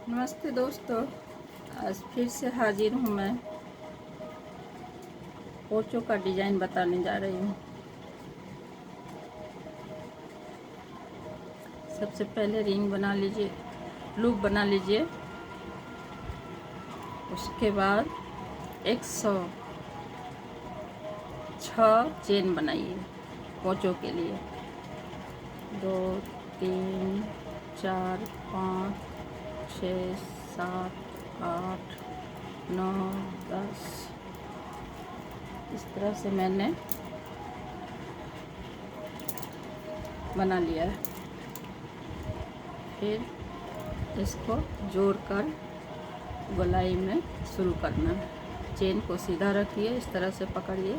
नमस्ते दोस्तों, आज फिर से हाजिर हूँ मैं। पोंचों का डिज़ाइन बताने जा रही हूँ। सबसे पहले रिंग बना लीजिए, लूप बना लीजिए। उसके बाद 106 चेन बनाइए पोंचों के लिए। 2 3 4 5 6 7 8 9 10 इस तरह से मैंने बना लिया है। फिर इसको जोड़कर गोलाई में शुरू करना है। चेन को सीधा रखिए, इस तरह से पकड़िए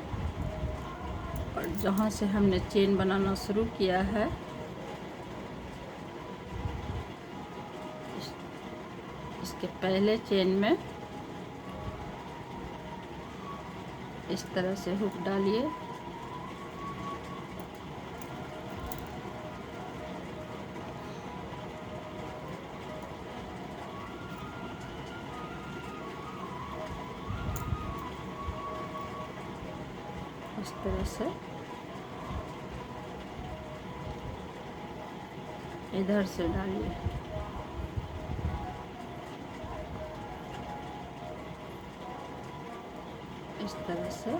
और जहाँ से हमने चेन बनाना शुरू किया है इसके पहले चेन में इस तरह से हुक डालिए। इस तरह से इधर से डालिए। इस तरह से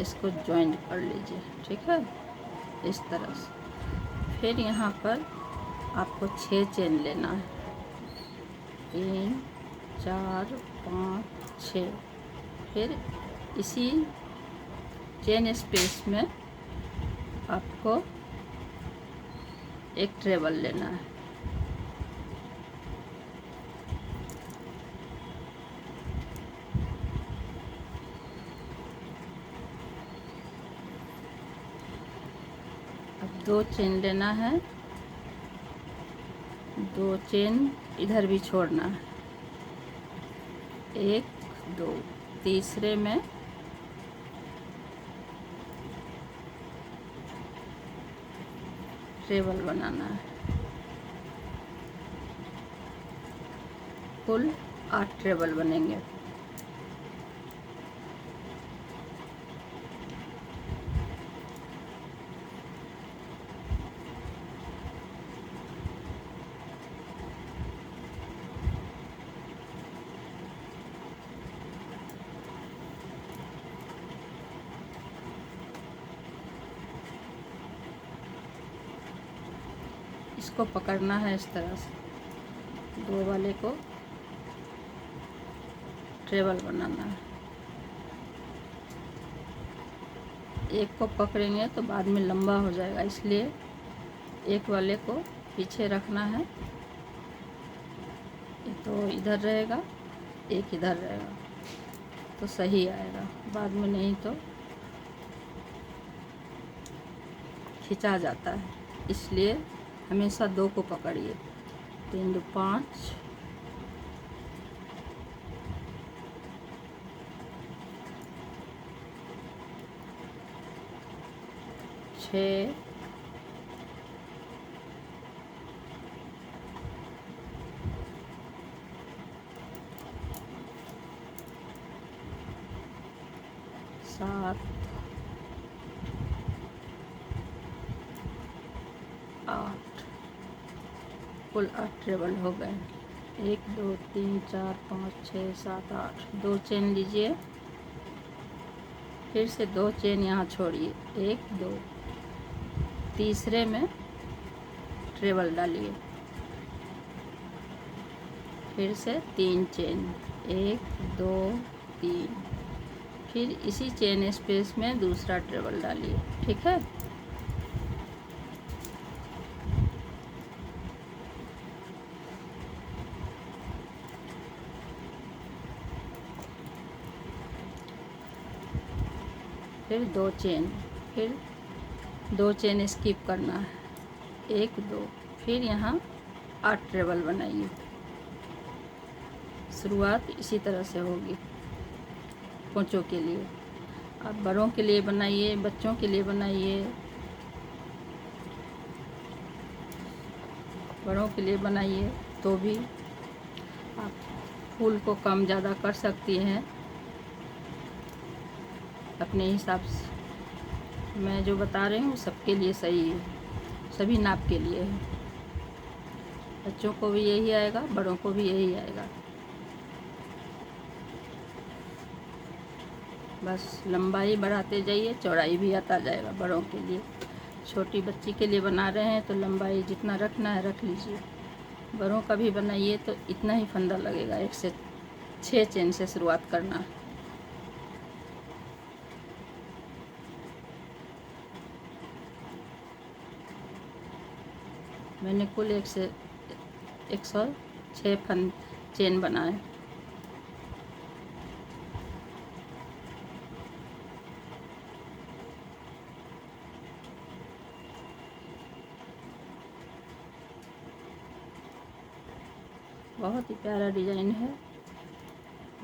इसको जॉइंट कर लीजिए, ठीक है। इस तरह से फिर यहाँ पर आपको 6 चेन लेना है। 3 4 5 6। फिर इसी चेन स्पेस में आपको एक ट्रेबल लेना है। अब 2 चेन लेना है, 2 चेन इधर भी छोड़ना है। 1 2 तीसरे में ट्रेबल बनाना है। कुल 8 ट्रेबल बनेंगे। इसको पकड़ना है इस तरह से, 2 वाले को ट्रेबल बनाना है। एक को पकड़ेंगे तो बाद में लंबा हो जाएगा, इसलिए एक वाले को पीछे रखना है। तो इधर रहेगा, एक इधर रहेगा तो सही आएगा, बाद में नहीं तो खिंचा जाता है। इसलिए हमेशा 2 को पकड़िए। 3 2 5 6 7 8। कुल 8 ट्रेबल हो गए। 1 2 3 4 5 6 7 8। 2 चेन लीजिए, फिर से 2 चेन यहाँ छोड़िए। 1 2 तीसरे में ट्रेबल डालिए। फिर से 3 चेन, 1 2 3। फिर इसी चेन स्पेस में दूसरा ट्रेबल डालिए, ठीक है। फिर 2 चेन, फिर 2 चेन स्किप करना है। 1 2। फिर यहाँ 8 ट्रेबल बनाइए। शुरुआत इसी तरह से होगी पोंचों के लिए। आप बड़ों के लिए बनाइए, बच्चों के लिए बनाइए, बड़ों के लिए बनाइए तो भी आप फूल को कम ज़्यादा कर सकती हैं अपने हिसाब से। मैं जो बता रही हूँ सबके लिए सही है, सभी नाप के लिए है। बच्चों को भी यही आएगा, बड़ों को भी यही आएगा। बस लंबाई बढ़ाते जाइए, चौड़ाई भी आता जाएगा बड़ों के लिए। छोटी बच्ची के लिए बना रहे हैं तो लंबाई जितना रखना है रख लीजिए। बड़ों का भी बनाइए तो इतना ही फंदा लगेगा। 1 से 6 चेन से शुरुआत करना है। मैंने कुल 106 चेन बनाए। बहुत ही प्यारा डिज़ाइन है,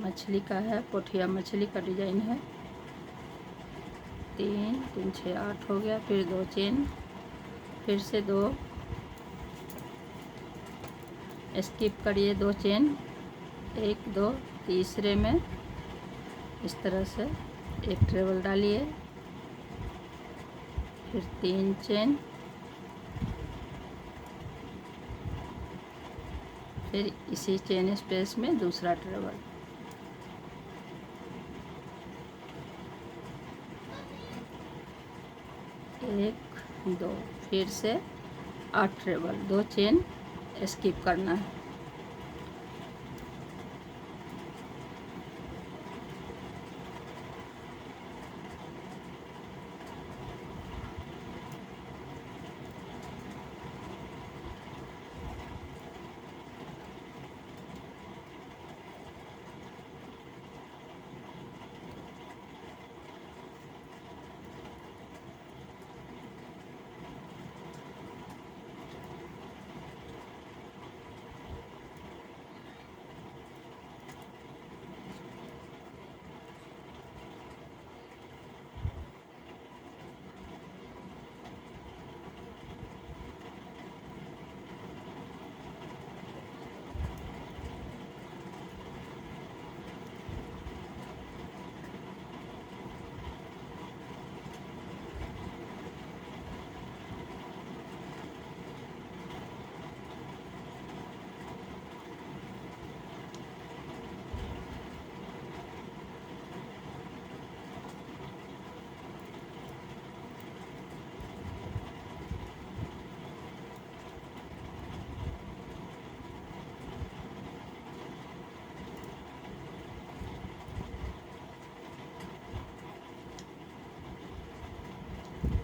मछली का है, पोठिया मछली का डिज़ाइन है। 3 3 6 8 हो गया। फिर 2 चेन, फिर से 2 स्किप करिए, 2 चेन, 1 2, तीसरे में इस तरह से एक ट्रेबल डालिए, फिर 3 चेन, फिर इसी चेन स्पेस में दूसरा ट्रेबल, एक 2, फिर से 8 ट्रेबल, 2 चेन स्किप करना है।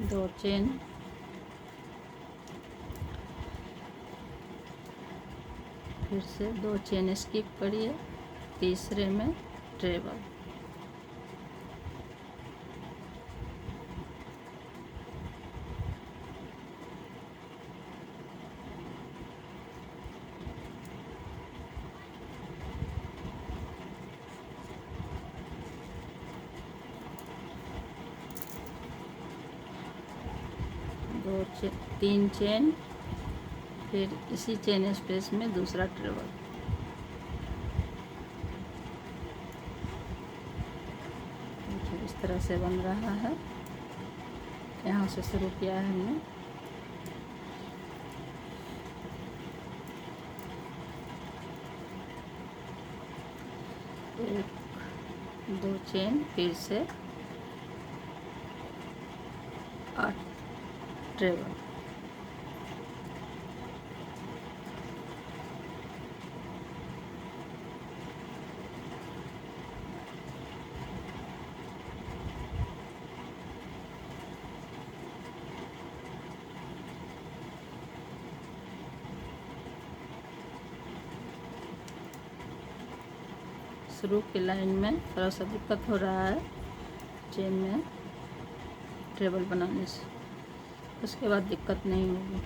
दो चेन, फिर से 2 चेन स्किप करिए, तीसरे में ट्रेबल, दो 3 चेन, फिर इसी चेन स्पेस में दूसरा ट्रेबल। देखिए इस तरह से बन रहा है। यहाँ से शुरू किया है हमने। एक 2 चेन, फिर से 8 ट्रेबल, शुरू की लाइन में थोड़ा सा दिक्कत हो रहा है चेन में ट्रेबल बनाने से, उसके बाद दिक्कत नहीं होगी।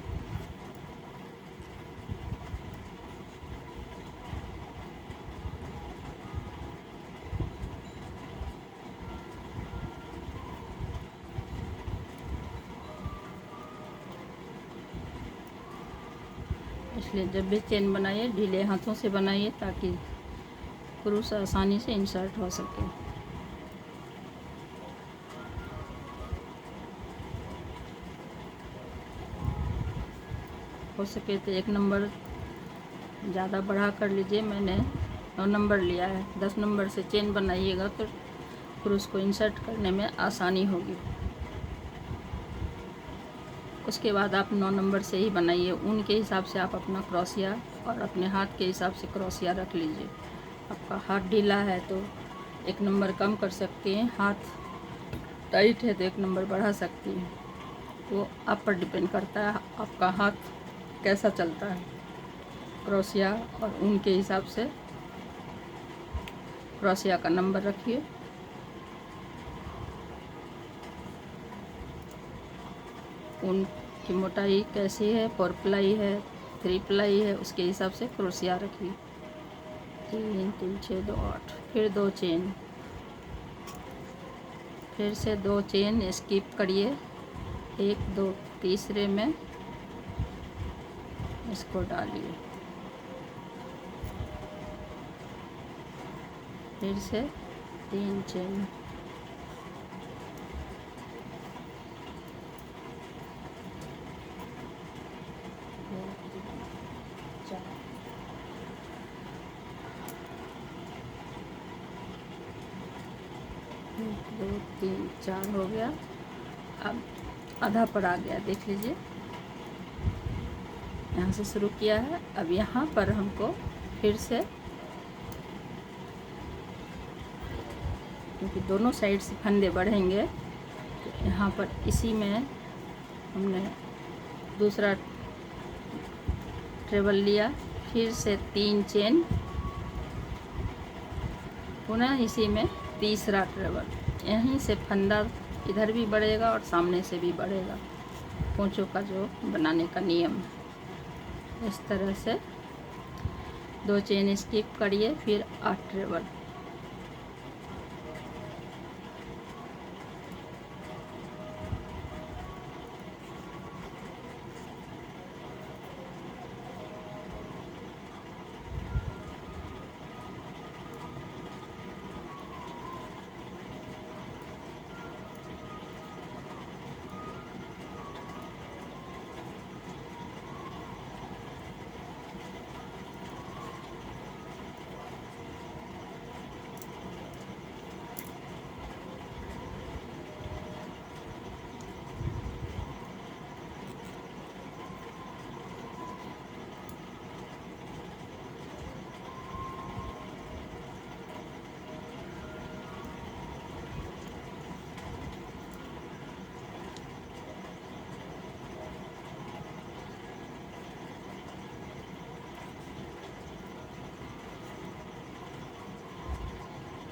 इसलिए जब भी चेन बनाइए ढीले हाथों से बनाइए ताकि क्रूस आसानी से इंसर्ट हो सके। हो सके तो 1 नंबर ज़्यादा बढ़ा कर लीजिए। मैंने 9 नंबर लिया है। 10 नंबर से चेन बनाइएगा तो क्रूस को इंसर्ट करने में आसानी होगी। उसके बाद आप 9 नंबर से ही बनाइए। ऊन के हिसाब से आप अपना क्रोशिया और अपने हाथ के हिसाब से क्रोशिया रख लीजिए। आपका हाथ ढीला है तो 1 नंबर कम कर सकती हैं, हाथ टाइट है तो 1 नंबर बढ़ा सकती हैं। वो आप पर डिपेंड करता है आपका हाथ कैसा चलता है। क्रोशिया और ऊन के हिसाब से क्रोशिया का नंबर रखिए। ऊन की मोटाई कैसी है, 4 प्लाई है, 3 प्लाई है, उसके हिसाब से क्रोशिया रखिए। 3 3 6 2 8, फिर 2 चेन, फिर से 2 चेन स्किप करिए। 1 2 तीसरे में इसको डालिए, फिर से 3 चेन, दो तीन चार हो गया। अब आधा पर आ गया, देख लीजिए। यहाँ से शुरू किया है, अब यहाँ पर हमको फिर से, क्योंकि दोनों साइड से फंदे बढ़ेंगे तो यहाँ पर इसी में हमने दूसरा ट्रेबल लिया, फिर से 3 चेन, पुनः इसी में तीसरा ट्रेबल। यहीं से फंदा इधर भी बढ़ेगा और सामने से भी बढ़ेगा, पोंचों का जो बनाने का नियम है। इस तरह से 2 चेन स्किप करिए, फिर 8 ट्रेबल।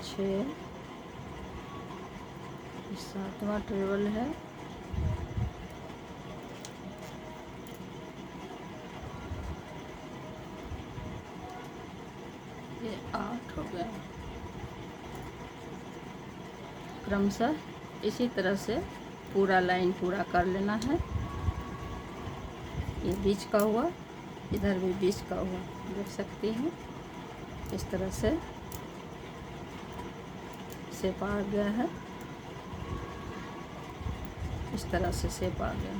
छः, 7वां ट्रेबल है, ये 8 हो गया। क्रमशः इसी तरह से पूरा लाइन पूरा कर लेना है। ये बीच का हुआ, इधर भी बीच का हुआ, देख सकती हैं। इस तरह से शेप आ गया है, इस तरह से शेप आ गया।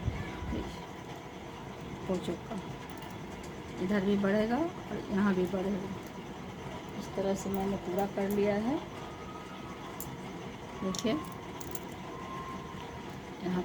देखिए पोंचों का इधर भी बढ़ेगा और यहाँ भी बढ़ेगा। इस तरह से मैंने पूरा कर लिया है। देखिए यहाँ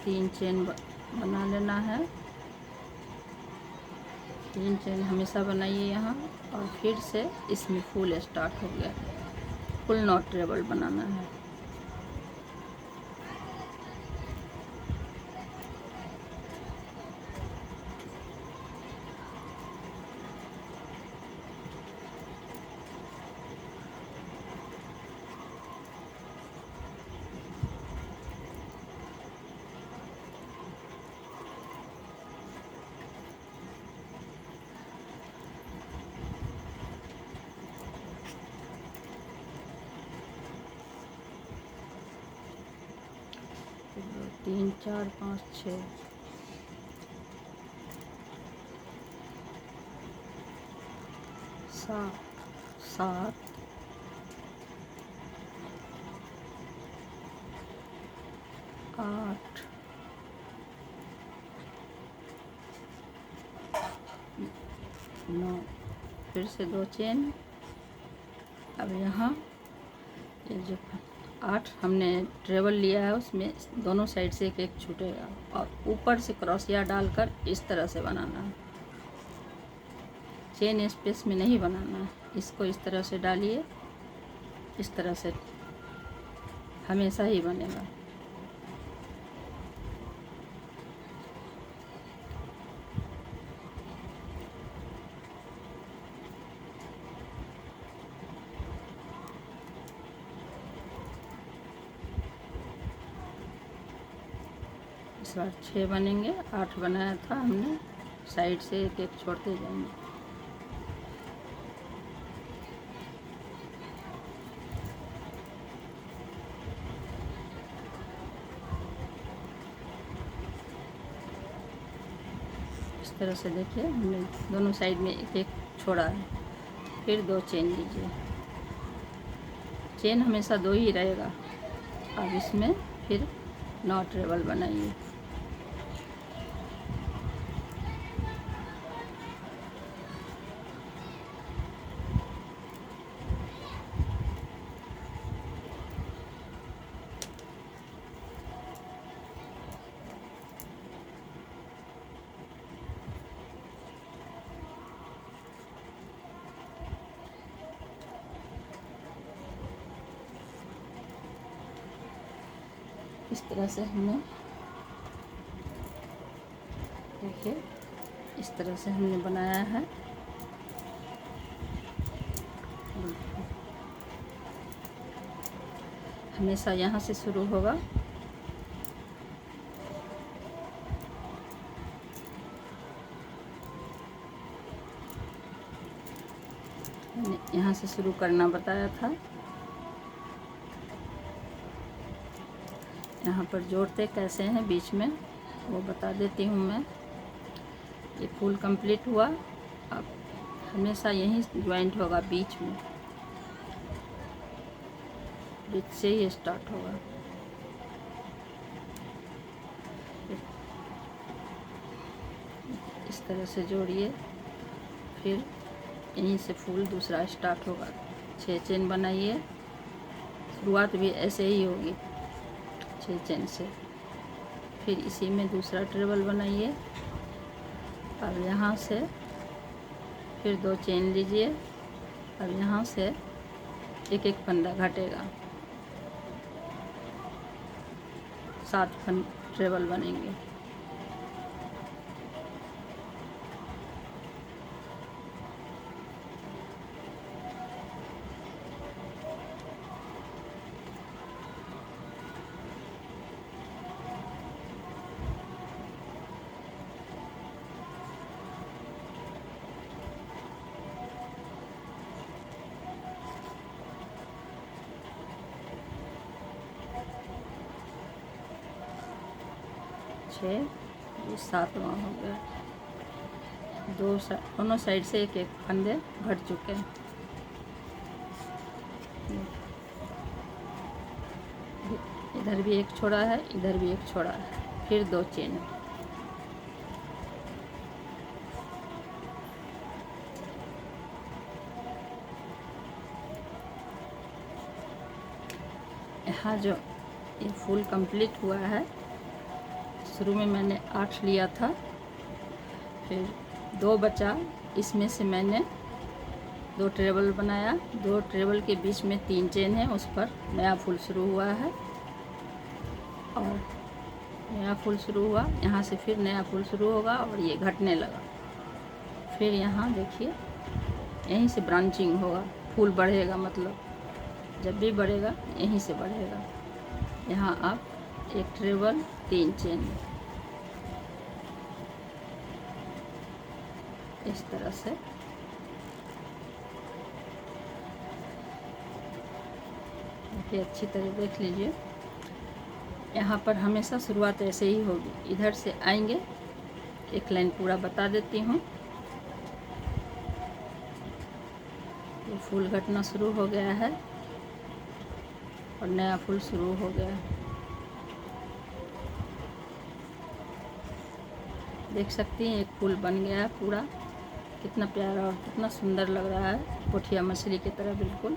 3 चेन बना लेना है। 3 चेन हमेशा बनाइए यहाँ। और फिर से इसमें फुल स्टार्ट हो गया, फुल नॉट ट्रेबल बनाना है। तीन, चार, पाँच, 6, 7, 7, 8, 9, फिर से 2 चेन। अब यहाँ ये जो 8 हमने ट्रेबल लिया है उसमें दोनों साइड से एक एक छूटेगा और ऊपर से क्रोशिया डालकर इस तरह से बनाना है। चेन स्पेस में नहीं बनाना है, इसको इस तरह से डालिए, इस तरह से हमेशा ही बनेगा। इस बार 6 बनेंगे, 8 बनाया था हमने, साइड से एक एक छोड़ते जाएंगे। इस तरह से देखिए हमने दोनों साइड में एक एक छोड़ा है। फिर 2 चेन लीजिए, चेन हमेशा 2 ही रहेगा। अब इसमें फिर नॉट ट्रेबल बनाइए। इस तरह से हमने देखिए, इस तरह से हमने बनाया है। हमेशा यहाँ से शुरू होगा, मैंने यहाँ से शुरू करना बताया था। यहाँ पर जोड़ते कैसे हैं बीच में वो बता देती हूँ मैं। ये फुल कंप्लीट हुआ, अब हमेशा यहीं ज्वाइंट होगा बीच में, बीच से ही स्टार्ट होगा। इस तरह से जोड़िए, फिर यहीं से फुल दूसरा स्टार्ट होगा। 6 चेन बनाइए, शुरुआत भी ऐसे ही होगी 6 चेन से। फिर इसी में दूसरा ट्रेबल बनाइए। अब यहाँ से फिर 2 चेन लीजिए। अब यहाँ से एक एक फंदा घटेगा, 7 ट्रेबल बनेंगे। ये 7वां हो गया। दोनों साइड से एक एक फंदे घट चुके हैं। इधर भी एक छोड़ा है, इधर भी एक छोड़ा है। फिर 2 चेन, यहाँ जो ये फुल कंप्लीट हुआ है शुरू में मैंने 8 लिया था, फिर 2 बचा, इसमें से मैंने 2 ट्रेबल बनाया, 2 ट्रेबल के बीच में 3 चेन है, उस पर नया फूल शुरू हुआ है और नया फूल शुरू हुआ, यहाँ से फिर नया फूल शुरू होगा और ये घटने लगा। फिर यहाँ देखिए यहीं से ब्रांचिंग होगा, फूल बढ़ेगा, मतलब जब भी बढ़ेगा यहीं से बढ़ेगा। यहाँ आप 1 ट्रेबल 3 चेन इस तरह से देखिए, अच्छी तरह देख लीजिए। यहाँ पर हमेशा शुरुआत ऐसे ही होगी, इधर से आएंगे, एक लाइन पूरा बता देती हूँ। ये फूल घटना शुरू हो गया है और नया फूल शुरू हो गया है। देख सकती हैं एक फूल बन गया है पूरा, कितना प्यारा और कितना सुंदर लग रहा है, पोठिया मछली की तरह बिल्कुल।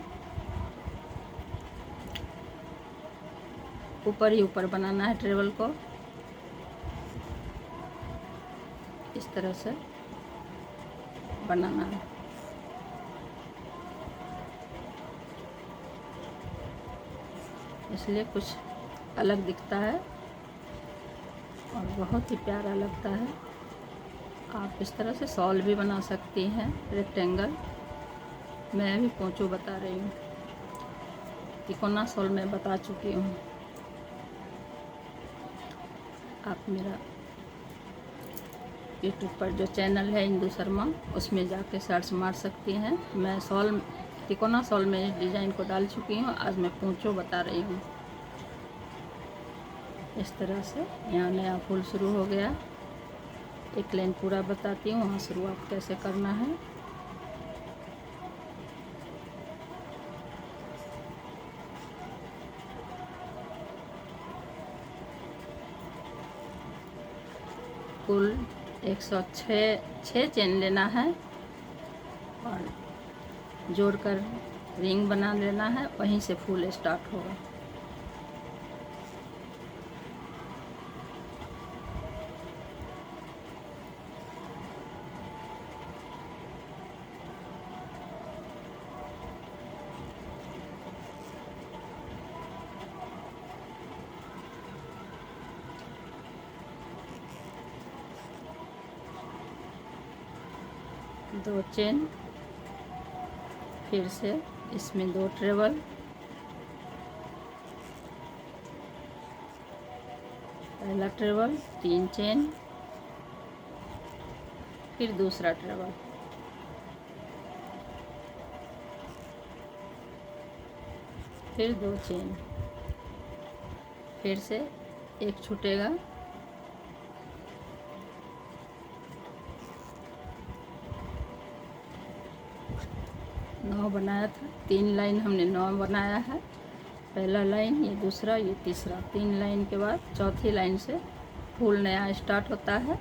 ऊपर ही ऊपर बनाना है ट्रेबल को, इस तरह से बनाना है। इसलिए कुछ अलग दिखता है और बहुत ही प्यारा लगता है। आप इस तरह से शॉल भी बना सकती हैं, रेक्टेंगल। मैं अभी पोंचो बता रही हूँ, तिकोना शॉल मैं बता चुकी हूँ। आप मेरा यूट्यूब पर जो चैनल है इंदु शर्मा, उसमें जाके सर्च मार सकती हैं। मैं शॉल, तिकोना शॉल में इस डिज़ाइन को डाल चुकी हूँ, आज मैं पोंचो बता रही हूँ। इस तरह से यहाँ नया फूल शुरू हो गया, एक लाइन पूरा बताती हूँ, वहाँ शुरुआत कैसे करना है। कुल 106 चेन लेना है और जोड़कर रिंग बना लेना है, वहीं से फूल स्टार्ट होगा। दो चेन, फिर से इसमें 2 ट्रेबल, पहला ट्रेबल 3 चेन, फिर दूसरा ट्रेबल, फिर 2 चेन, फिर से एक छूटेगा, नौ बनाया था, 3 लाइन हमने 9 बनाया है। पहला लाइन, ये दूसरा, ये तीसरा, 3 लाइन के बाद चौथी लाइन से फूल नया स्टार्ट होता है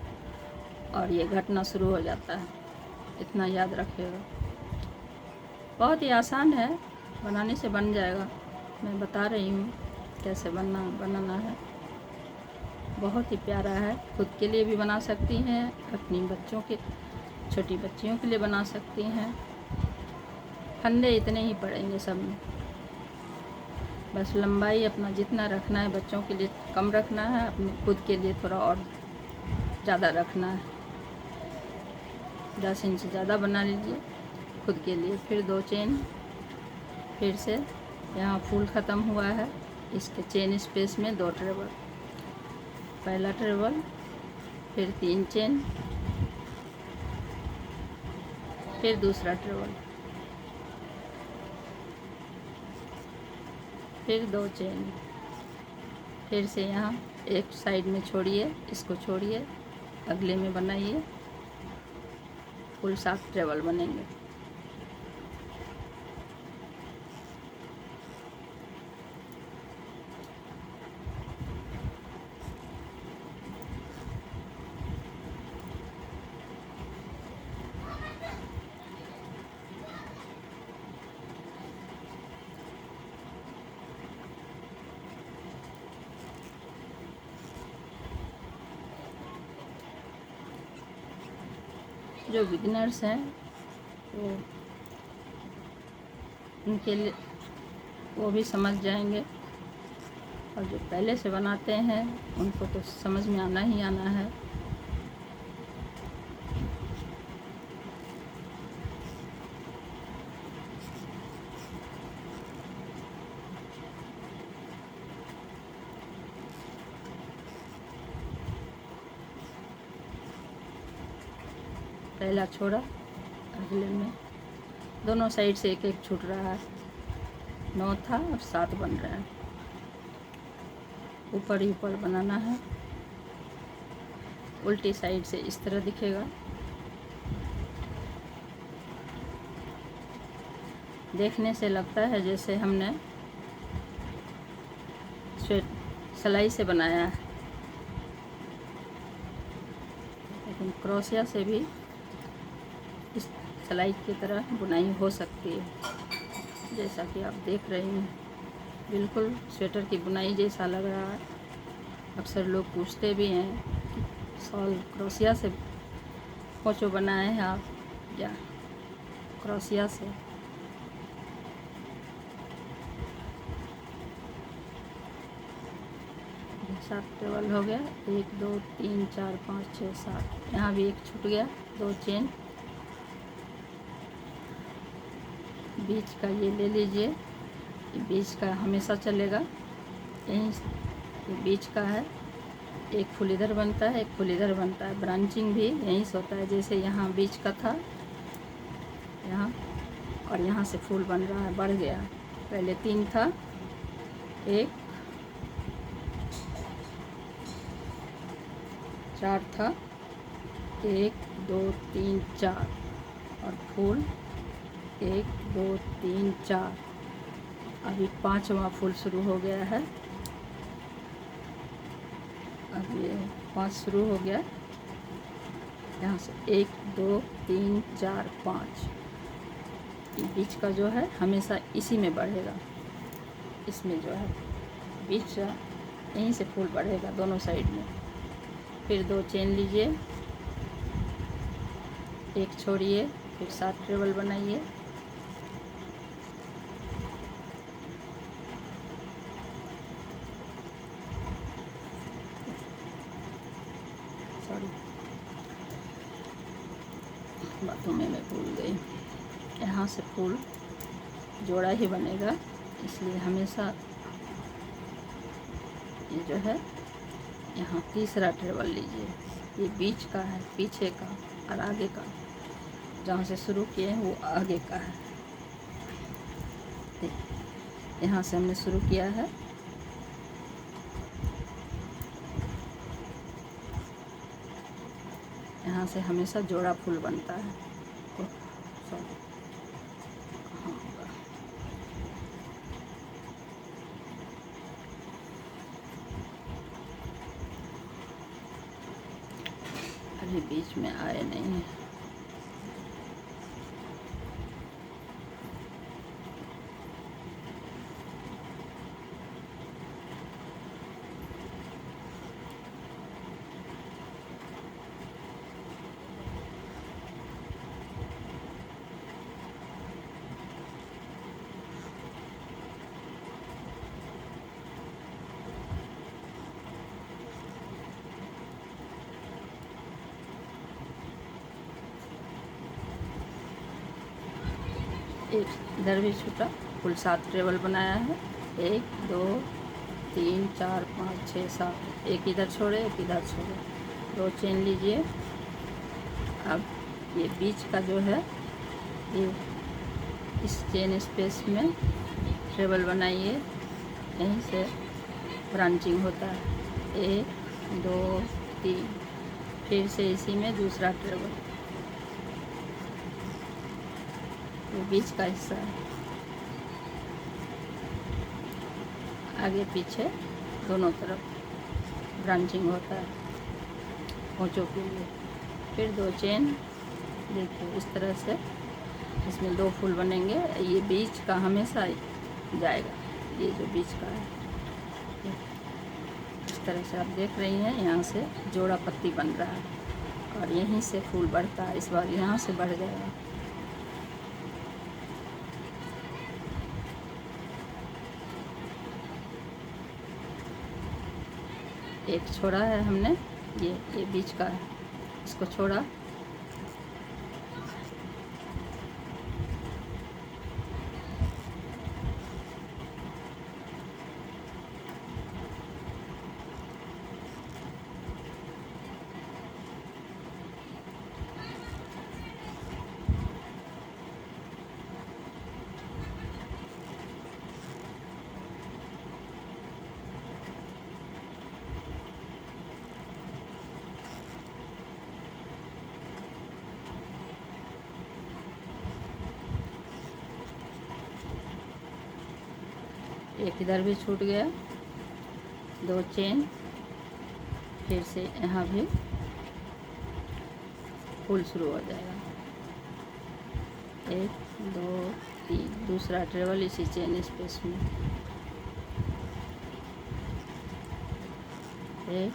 और ये घटना शुरू हो जाता है। इतना याद रखिएगा, बहुत ही आसान है, बनाने से बन जाएगा। मैं बता रही हूँ कैसे बनाना है। बहुत ही प्यारा है, खुद के लिए भी बना सकती हैं, अपनी बच्चों के, छोटी बच्चियों के लिए बना सकती हैं। फंदे इतने ही पड़ेंगे सब में, बस लंबाई अपना जितना रखना है, बच्चों के लिए कम रखना है, अपने खुद के लिए थोड़ा और ज़्यादा रखना है। 10 इंच ज़्यादा बना लीजिए खुद के लिए। फिर 2 चेन, फिर से यहाँ फूल ख़त्म हुआ है, इसके चेन स्पेस में 2 ट्रेबल, पहला ट्रेबल, फिर 3 चेन, फिर दूसरा ट्रेबल, फिर 2 चेन, फिर से यहाँ एक साइड में छोड़िए, इसको छोड़िए, अगले में बनाइए, कुल 7 ट्रेबल बनेंगे। जो बिगिनर्स हैं वो उनके लिए वो भी समझ जाएंगे, और जो पहले से बनाते हैं उनको तो समझ में आना ही आना है। पहला छोड़ा, अगले में दोनों साइड से एक एक छूट रहा है। 9 था और 7 बन रहा है। ऊपर ही ऊपर बनाना है। उल्टी साइड से इस तरह दिखेगा। देखने से लगता है जैसे हमने सिलाई से बनाया है, लेकिन क्रोशिया से भी इस सिलाई की तरह बुनाई हो सकती है। जैसा कि आप देख रहे हैं, बिल्कुल स्वेटर की बुनाई जैसा लग रहा है। अक्सर लोग पूछते भी हैं कि शॉल क्रोशिया से पोंचो बनाए हैं आप या क्रोशिया से। सात टेबल हो गया। 1 2 3 4 5 6 7। यहाँ भी एक छूट गया। 2 चेन बीच का ये ले लीजिए। ये बीच का हमेशा चलेगा, यहीं ये बीच का है। एक फूल इधर बनता है, एक फूल इधर बनता है। ब्रांचिंग भी यहीं से होता है। जैसे यहाँ बीच का था यहाँ, और यहाँ से फूल बन रहा है, बढ़ गया। पहले 3 था, 1 4 था, 1 2 3 4, और फूल 1 2 3 4। अभी 5वां फूल शुरू हो गया है। अब ये 5 शुरू हो गया। यहाँ से 1 2 3 4 5। ये बीच का जो है हमेशा इसी में बढ़ेगा। इसमें जो है बीच का यहीं से फूल बढ़ेगा दोनों साइड में। फिर 2 चेन लीजिए, एक छोड़िए, फिर 7 ट्रेबल बनाइए। सॉरी, बातों में मैं भूल गई। यहाँ से फूल जोड़ा ही बनेगा, इसलिए हमेशा ये जो है यहाँ तीसरा ट्रेबल लीजिए। ये बीच का है, पीछे का और आगे का। जहाँ से शुरू किए हैं वो आगे का है। यहाँ से हमने शुरू किया है। यहाँ से हमेशा जोड़ा फूल बनता है। सॉरी, कहाँ होगा? अभी बीच में आए नहीं है। एक इधर भी छूटा। कुल 7 ट्रेबल बनाया है। 1 2 3 4 5 6 7। एक इधर छोड़े, एक इधर छोड़े। 2 चेन लीजिए। अब ये बीच का जो है ये इस चेन स्पेस में ट्रेबल बनाइए। यहीं से ब्रांचिंग होता है। 1 2 3। फिर से इसी में दूसरा ट्रेबल। ये बीच का हिस्सा है। आगे पीछे दोनों तरफ ब्रांचिंग होता है पोंचों के लिए। फिर 2 चेन, देखिए इस तरह से इसमें 2 फूल बनेंगे। ये बीच का हमेशा जाएगा, ये जो बीच का है। इस तरह से आप देख रही हैं, यहाँ से जोड़ा पत्ती बन रहा है। और यहीं से फूल बढ़ता है, इस बार यहाँ से बढ़ जाएगा। एक छोड़ा है हमने, ये बीच का है, इसको छोड़ा। एक इधर भी छूट गया, 2 चेन, फिर से यहाँ भी फूल शुरू हो जाएगा। 1 2 3, दूसरा ट्रेवल इसी चेन स्पेस में, 1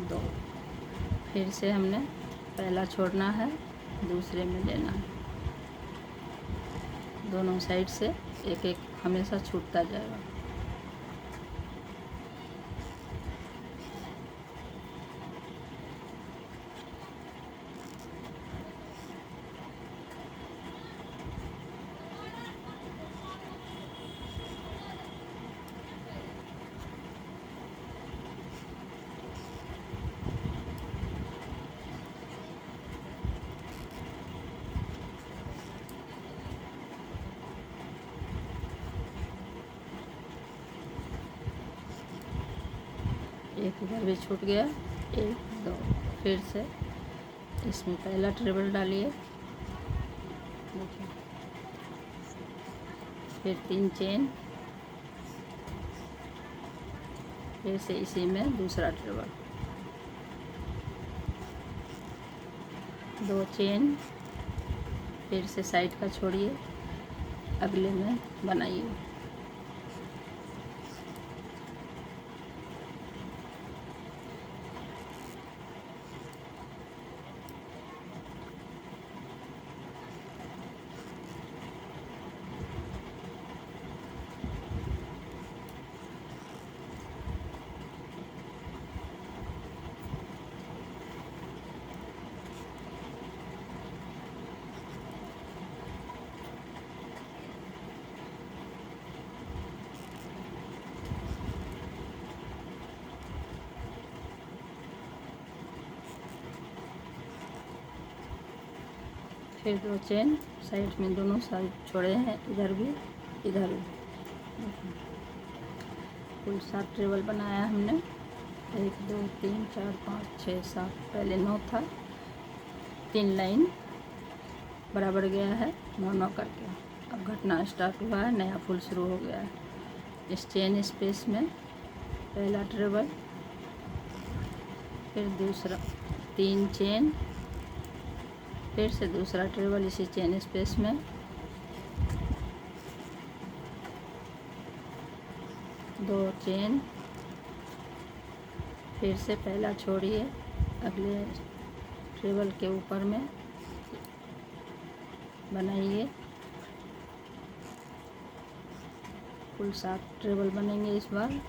2, फिर से हमने पहला छोड़ना है, दूसरे में लेना है। दोनों साइड से एक एक हमेशा छूटता जाएगा। एक इधर भी छूट गया, 1 2, फिर से इसमें पहला ट्रेबल डालिए, देखिए, फिर 3 चेन, फिर से इसी में दूसरा ट्रेबल, 2 चेन, फिर से साइड का छोड़िए, अगले में बनाइए। फिर 2 चेन साइड में, दोनों साइड छोड़े हैं, इधर भी इधर भी। कुल 7 ट्रेबल बनाया हमने, 1 2 3 4 5 6 7, पहले 9 था, 3 लाइन बराबर गया है, 9 9 करके। अब घटना स्टार्ट हुआ है, नया फूल शुरू हो गया है। इस चेन स्पेस में पहला ट्रेबल, फिर दूसरा, 3 चेन, फिर से दूसरा ट्रेबल इसी चेन स्पेस में, 2 चेन, फिर से पहला छोड़िए, अगले ट्रेबल के ऊपर में बनाइए। कुल 7 ट्रेबल बनेंगे इस बार।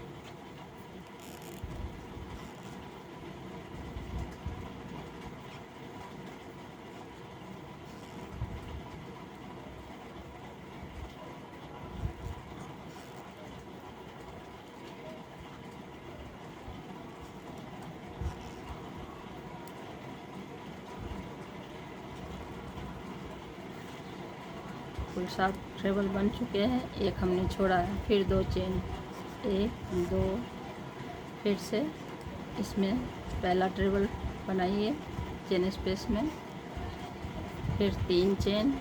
कुल 7 ट्रेबल बन चुके हैं, एक हमने छोड़ा है, फिर 2 चेन, 1 2, फिर से इसमें पहला ट्रेबल बनाइए चेन स्पेस में, फिर 3 चेन,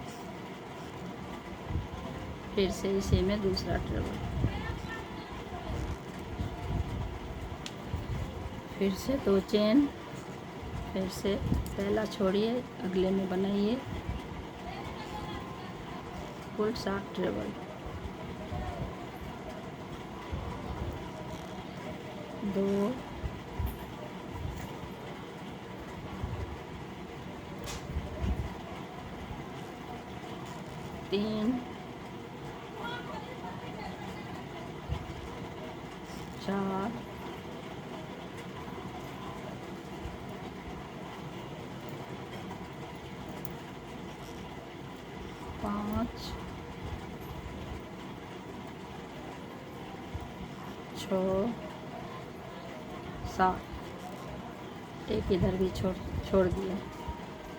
फिर से इसी में दूसरा ट्रेबल, फिर से 2 चेन, फिर से पहला छोड़िए, अगले में बनाइए। कुल 7 ट्रेबल, 2 3 4 5 6 7, एक इधर भी छोड़ दिया।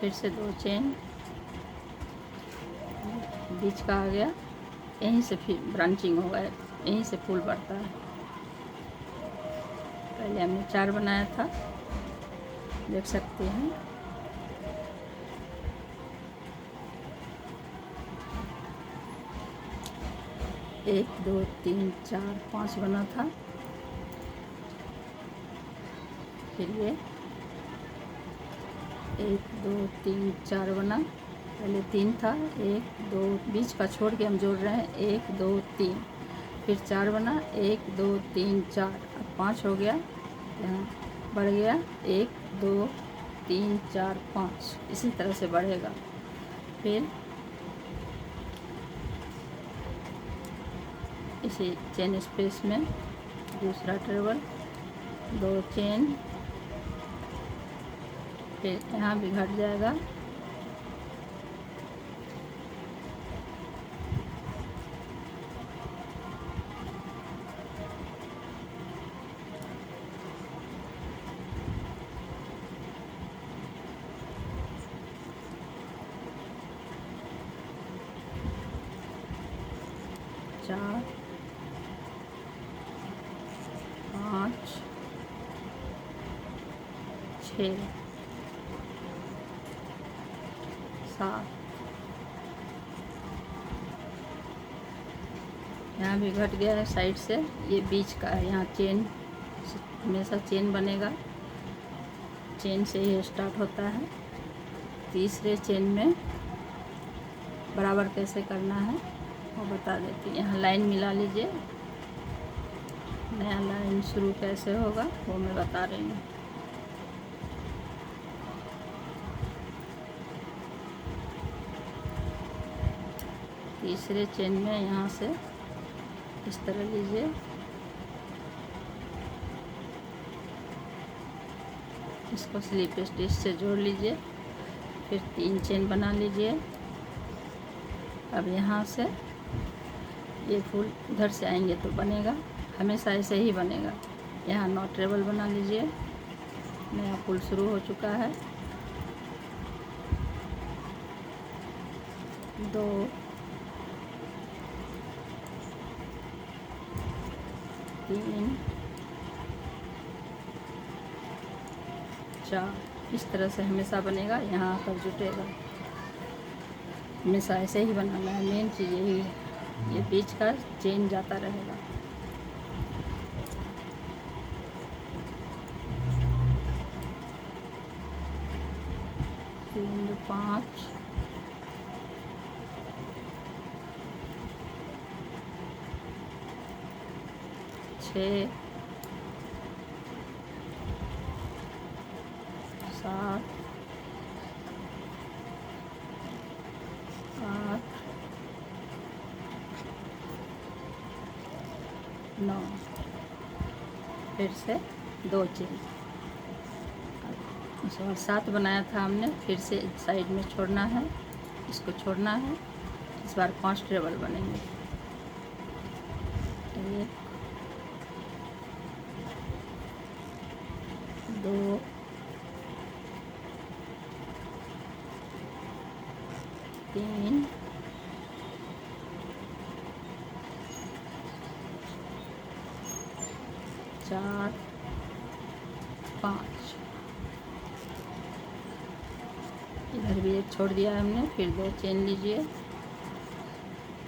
फिर से 2 चेन, बीच का आ गया, यहीं से फिर ब्रांचिंग होगा, यहीं से फूल बढ़ता है। पहले हमने 4 बनाया था, देख सकते हैं। एक 2 3 4 5 बना था। फिर ये 1 2 3 4 बना, पहले 3 था, 1 2 बीच का छोड़ के हम जोड़ रहे हैं, 1 2 3, फिर 4 बना, 1 2 3 4, अब 5 हो गया, यहाँ बढ़ गया, 1 2 3 4 5, इसी तरह से बढ़ेगा। फिर इसी चेन स्पेस में दूसरा ट्रेबल, 2 चेन, फिर यहाँ भी घट जाएगा, चार 5 6 7, यहाँ भी घट गया है साइड से, ये बीच का है, यहाँ चेन हमेशा चेन बनेगा, चेन से ही स्टार्ट होता है। तीसरे चेन में बराबर कैसे करना है वो बता देती हूँ। यहाँ लाइन मिला लीजिए, नया लाइन शुरू कैसे होगा वो मैं बता रही हूँ। तीसरे चेन में यहाँ से इस तरह लीजिए, इसको स्लिप स्टिच से जोड़ लीजिए, फिर 3 चेन बना लीजिए। अब यहाँ से ये फूल इधर से आएंगे तो बनेगा, हमेशा ऐसे ही बनेगा। यहाँ 9 ट्रेबल बना लीजिए, नया फूल शुरू हो चुका है। 2 3 4, इस तरह से हमेशा बनेगा, यहाँ आकर जुटेगा। हमेशा ऐसे ही बनाना है, मेन चीज़ यही है, ये बीच का चेन जाता रहेगा। तीन 5 6 7 8 9, फिर से 2 चेन। उसके बाद 7 बनाया था हमने, फिर से साइड में छोड़ना है, इसको छोड़ना है। इस बार 5 ट्रेबल बनेंगे, 1 2 3 4 5, इधर भी एक छोड़ दिया हमने, फिर 2 चेन लीजिए,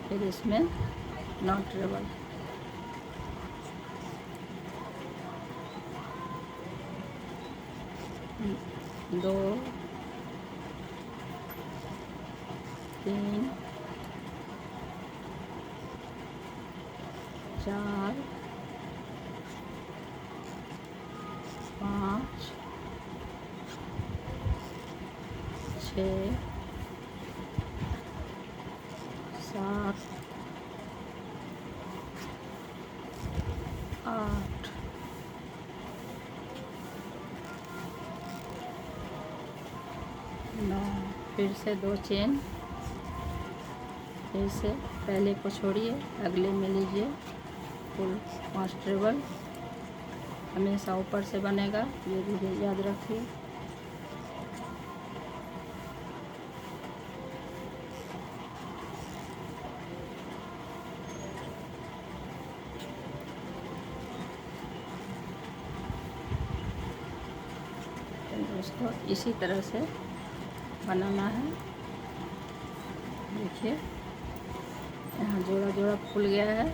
फिर इसमें 9 ट्रेबल, 2 3 4 5 6 फिर से 2 चेन, फिर से पहले को छोड़िए, अगले में लीजिए फुल 5 ट्रेबल। हमेशा ऊपर से बनेगा, ये भी याद रखिए। दोस्तों इसी तरह से बनाना है। देखिए यहाँ जोड़ा जोड़ा फूल गया है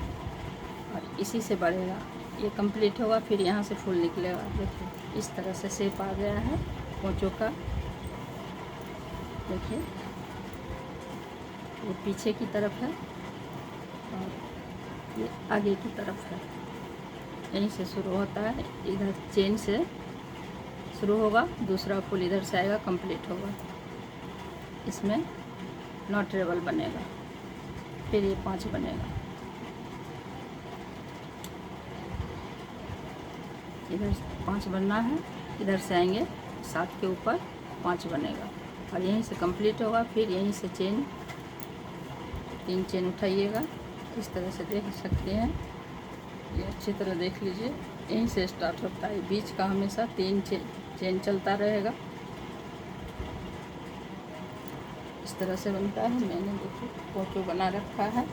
और इसी से बढ़ेगा, ये कंप्लीट होगा, फिर यहाँ से फूल निकलेगा। देखिए इस तरह से शेप आ गया है पोंचों का। देखिए ये पीछे की तरफ है और ये आगे की तरफ है। यहीं से शुरू होता है, इधर चेन से शुरू होगा, दूसरा फूल इधर से आएगा, कंप्लीट होगा। इसमें 9 ट्रेबल बनेगा, फिर ये 5 बनेगा। इधर 5 बनना है, इधर से आएंगे 7 के ऊपर 5 बनेगा और यहीं से कंप्लीट होगा। फिर यहीं से चेन 3 चेन उठाइएगा, इस तरह से देख सकते हैं। ये अच्छी तरह देख लीजिए, यहीं से स्टार्ट होता है। बीच का हमेशा 3 चेन चलता रहेगा। इस तरह से बनता है। मैंने देखिए पोंचो बना रखा है।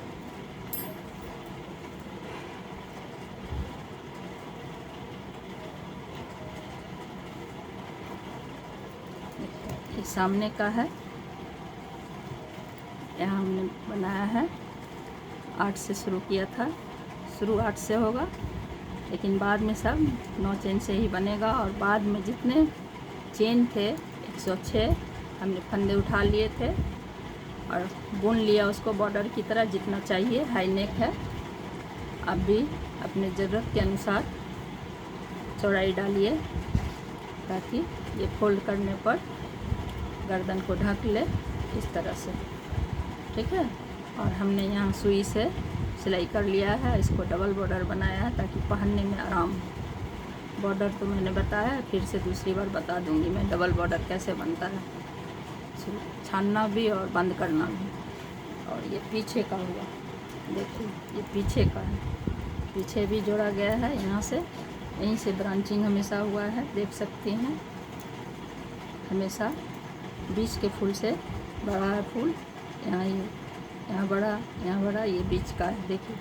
ये सामने का है, यहाँ हमने बनाया है 8 से शुरू किया था। शुरू 8 से होगा, लेकिन बाद में सब 9 चेन से ही बनेगा। और बाद में जितने चेन थे 106 हमने फंदे उठा लिए थे और बुन लिया उसको बॉर्डर की तरह, जितना चाहिए। हाई नेक है, आप भी अपने ज़रूरत के अनुसार चौड़ाई डालिए ताकि ये फोल्ड करने पर गर्दन को ढक ले, इस तरह से। ठीक है। और हमने यहाँ सुई से सिलाई कर लिया है, इसको डबल बॉर्डर बनाया है ताकि पहनने में आराम हो। बॉर्डर तो मैंने बताया, फिर से दूसरी बार बता दूंगी मैं डबल बॉर्डर कैसे बनता है, छानना भी और बंद करना भी। और ये पीछे का हुआ, देखिए ये पीछे का है, पीछे भी जोड़ा गया है यहाँ से। यहीं से ब्रांचिंग हमेशा हुआ है, देख सकते हैं। हमेशा बीच के फूल से बड़ा है फूल, यहाँ बड़ा, ये बीच का है। देखिए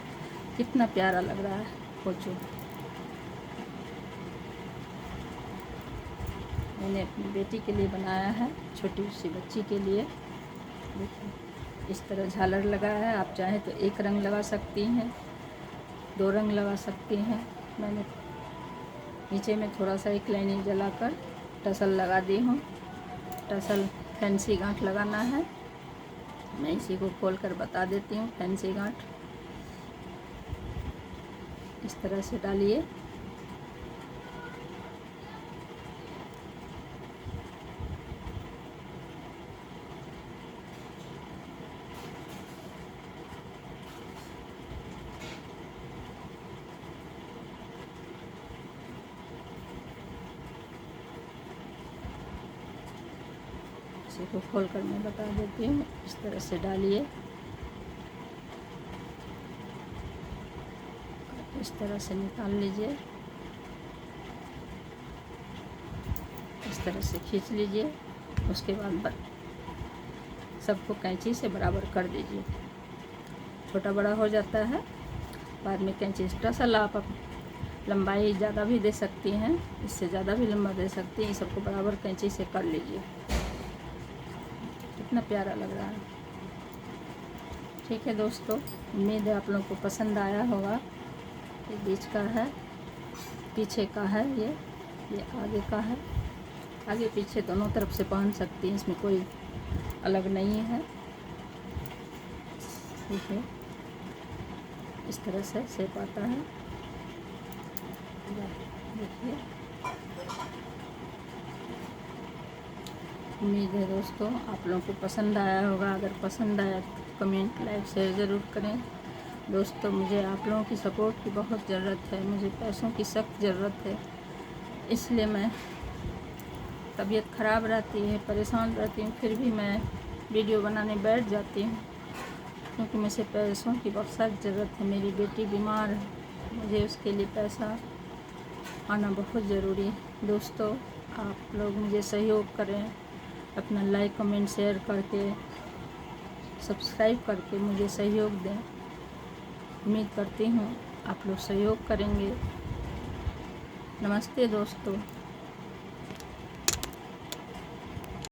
कितना प्यारा लग रहा है पोंचो। मैंने अपनी बेटी के लिए बनाया है, छोटी सी बच्ची के लिए। देखिए इस तरह झालर लगाया है। आप चाहें तो 1 रंग लगा सकती हैं, 2 रंग लगा सकती हैं। मैंने नीचे में थोड़ा सा एक लाइनिंग जलाकर टसल लगा दी हूँ। टसल फैंसी गांठ लगाना है, मैं इसी को खोल कर बता देती हूँ। फैंसी गांठ इस तरह से डालिए। इसी को खोल कर मैं बता देती हूँ। इस तरह से डालिए, इस तरह से निकाल लीजिए, इस तरह से खींच लीजिए। उसके बाद सबको कैंची से बराबर कर दीजिए। छोटा बड़ा हो जाता है, बाद में कैंची से टसल आप लंबाई ज़्यादा भी दे सकती हैं, इससे ज़्यादा भी लंबा दे सकती हैं। सबको बराबर कैंची से कर लीजिए। कितना प्यारा लग रहा है। ठीक है दोस्तों, उम्मीद है आप लोगों को पसंद आया होगा। ये बीच का है, पीछे का है, ये आगे का है। आगे पीछे दोनों तरफ से पहन सकती हैं, इसमें कोई अलग नहीं है। ठीक है, इस तरह से शेप आता है। देखिए, उम्मीद है दोस्तों आप लोगों को पसंद आया होगा। अगर पसंद आया तो कमेंट लाइक शेयर ज़रूर करें। दोस्तों मुझे आप लोगों की सपोर्ट की बहुत ज़रूरत है, मुझे पैसों की सख्त ज़रूरत है। इसलिए मैं तबीयत ख़राब रहती है, परेशान रहती हूँ, फिर भी मैं वीडियो बनाने बैठ जाती हूँ, क्योंकि मुझे पैसों की बहुत सख्त ज़रूरत है। मेरी बेटी बीमार है, मुझे उसके लिए पैसा आना बहुत ज़रूरी है। दोस्तों, आप लोग मुझे सहयोग करें, अपना लाइक कमेंट शेयर करके, सब्सक्राइब करके मुझे सहयोग दें। उम्मीद करती हूँ आप लोग सहयोग करेंगे। नमस्ते दोस्तों।